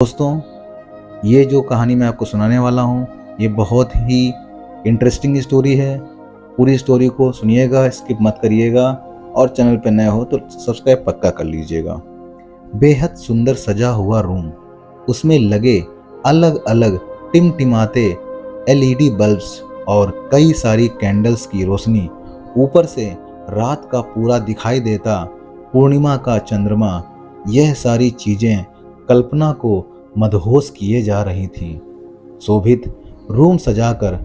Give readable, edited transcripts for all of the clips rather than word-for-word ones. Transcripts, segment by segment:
दोस्तों, ये जो कहानी मैं आपको सुनाने वाला हूँ, ये बहुत ही इंटरेस्टिंग स्टोरी है। पूरी स्टोरी को सुनिएगा, स्किप मत करिएगा और चैनल पर नए हो तो सब्सक्राइब पक्का कर लीजिएगा। बेहद सुंदर सजा हुआ रूम, उसमें लगे अलग अलग टिमटिमाते एलईडी बल्ब्स और कई सारी कैंडल्स की रोशनी, ऊपर से रात का पूरा दिखाई देता पूर्णिमा का चंद्रमा, यह सारी चीजें कल्पना को मदहोश किए जा रही थीं। शोभित रूम सजाकर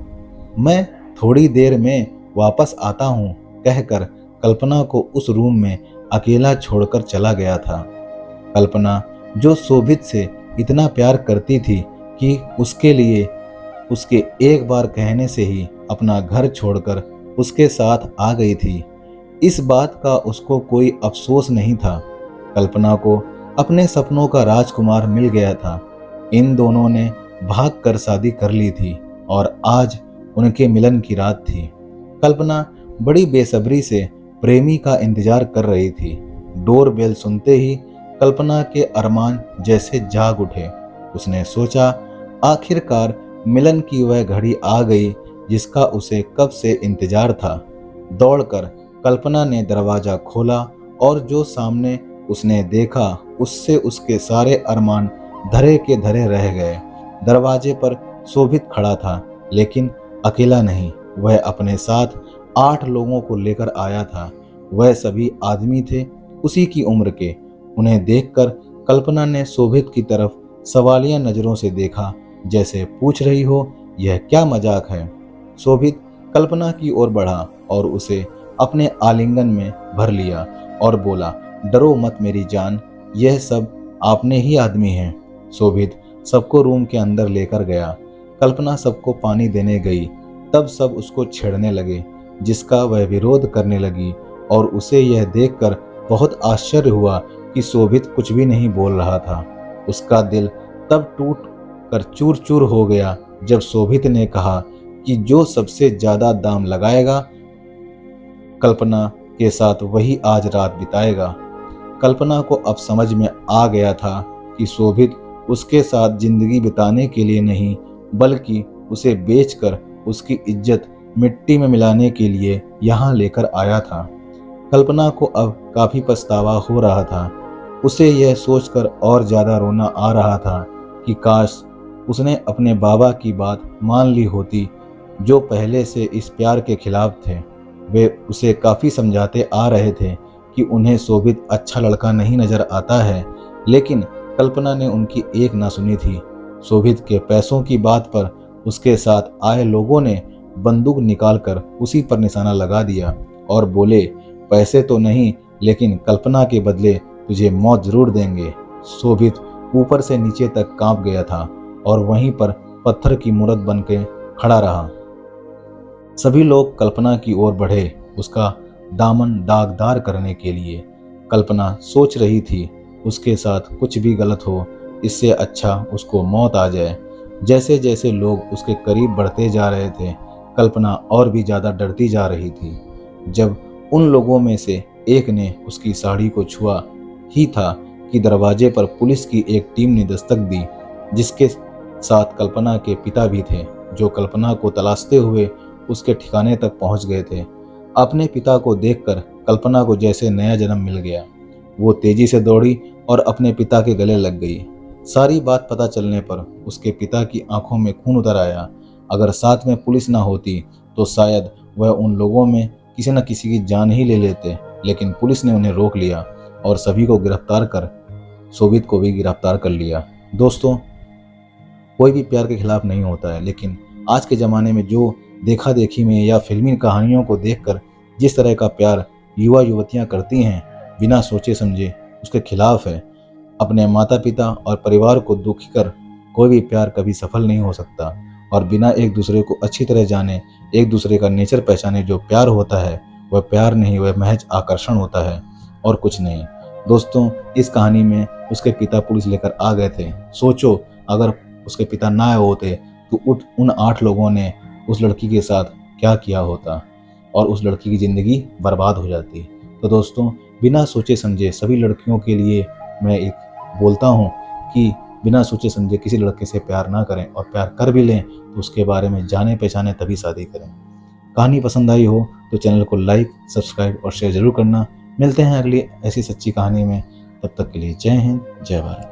मैं थोड़ी देर में वापस आता हूँ कहकर कल्पना को उस रूम में अकेला छोड़कर चला गया था। कल्पना जो शोभित से इतना प्यार करती थी कि उसके लिए उसके एक बार कहने से ही अपना घर छोड़कर उसके साथ आ गई थी, इस बात का उसको कोई अफसोस नहीं था। कल्पना को अपने सपनों का राजकुमार मिल गया था। इन दोनों ने भागकर शादी कर ली थी और आज उनके मिलन की रात थी। कल्पना बड़ी बेसब्री से प्रेमी का इंतजार कर रही थी। डोर बेल सुनते ही कल्पना के अरमान जैसे जाग उठे। उसने सोचा आखिरकार मिलन की वह घड़ी आ गई जिसका उसे कब से इंतजार था। दौड़कर कल्पना ने दरवाजा खोला और जो सामने उसने देखा उससे उसके सारे अरमान धरे के धरे रह गए। दरवाजे पर शोभित खड़ा था, लेकिन अकेला नहीं, वह अपने साथ 8 लोगों को लेकर आया था। वह सभी आदमी थे उसी की उम्र के। उन्हें देखकर कल्पना ने शोभित की तरफ सवालिया नजरों से देखा, जैसे पूछ रही हो यह क्या मजाक है। शोभित कल्पना की ओर बढ़ा और उसे अपने आलिंगन में भर लिया और बोला, डरो मत मेरी जान, यह सब आपने ही आदमी हैं। शोभित सबको रूम के अंदर लेकर गया। कल्पना सबको पानी देने गई, तब सब उसको छेड़ने लगे, जिसका वह विरोध करने लगी और उसे यह देखकर बहुत आश्चर्य हुआ कि शोभित कुछ भी नहीं बोल रहा था। उसका दिल तब टूट कर चूर चूर हो गया जब शोभित ने कहा कि जो सबसे ज्यादा दाम लगाएगा कल्पना के साथ वही आज रात बिताएगा। कल्पना को अब समझ में आ गया था कि शोभित उसके साथ जिंदगी बिताने के लिए नहीं, बल्कि उसे बेचकर उसकी इज्जत मिट्टी में मिलाने के लिए यहाँ लेकर आया था। कल्पना को अब काफी पछतावा हो रहा था। उसे यह सोचकर और ज्यादा रोना आ रहा था कि काश उसने अपने बाबा की बात मान ली होती, जो पहले से इस प्यार के खिलाफ थे। वे उसे काफी समझाते आ रहे थे कि उन्हें शोभित अच्छा लड़का नहीं नजर आता है, लेकिन कल्पना ने उनकी एक ना सुनी थी। शोभित के पैसों की बात पर उसके साथ आए लोगों ने बंदूक निकालकर उसी पर निशाना लगा दिया और बोले, पैसे तो नहीं, लेकिन कल्पना के बदले तुझे मौत जरूर देंगे। शोभित ऊपर से नीचे तक कांप गया था और वहीं पर पत्थर की मूर्त बन के खड़ा रहा। सभी लोग कल्पना की ओर बढ़े, उसका दामन दागदार करने के लिए। कल्पना सोच रही थी उसके साथ कुछ भी गलत हो, इससे अच्छा उसको मौत आ जाए। जैसे जैसे लोग उसके करीब बढ़ते जा रहे थे, कल्पना और भी ज़्यादा डरती जा रही थी। जब उन लोगों में से एक ने उसकी साड़ी को छुआ ही था कि दरवाजे पर पुलिस की एक टीम ने दस्तक दी, जिसके साथ कल्पना के पिता भी थे, जो कल्पना को तलाशते हुए उसके ठिकाने तक पहुंच गए थे। अपने पिता को देखकर कल्पना को जैसे नया जन्म मिल गया। वो तेजी से दौड़ी और अपने पिता के गले लग गई। सारी बात पता चलने पर उसके पिता की आंखों में खून उतर आया। अगर साथ में पुलिस ना होती तो शायद वह उन लोगों में किसी न किसी की जान ही ले लेते, लेकिन पुलिस ने उन्हें रोक लिया और सभी को गिरफ्तार कर शोभित को भी गिरफ्तार कर लिया। दोस्तों, कोई भी प्यार के खिलाफ नहीं होता है, लेकिन आज के ज़माने में जो देखा देखी में या फिल्मी कहानियों को देखकर जिस तरह का प्यार युवा युवतियां करती हैं, बिना सोचे समझे उसके खिलाफ है। अपने माता पिता और परिवार को दुखी कर कोई भी प्यार कभी सफल नहीं हो सकता, और बिना एक दूसरे को अच्छी तरह जाने, एक दूसरे का नेचर पहचाने जो प्यार होता है वह प्यार नहीं, वह महज आकर्षण होता है और कुछ नहीं। दोस्तों, इस कहानी में उसके पिता पुलिस लेकर आ गए थे। सोचो अगर उसके पिता ना आए होते तो उन 8 लोगों ने उस लड़की के साथ क्या किया होता और उस लड़की की ज़िंदगी बर्बाद हो जाती। तो दोस्तों, बिना सोचे समझे सभी लड़कियों के लिए मैं एक बोलता हूँ कि बिना सोचे समझे किसी लड़के से प्यार ना करें, और प्यार कर भी लें तो उसके बारे में जाने पहचाने तभी शादी करें। कहानी पसंद आई हो तो चैनल को लाइक, सब्सक्राइब और शेयर जरूर करना। मिलते हैं अगली ऐसी सच्ची कहानी में, तब तक के लिए जय हिंद, जय भारत।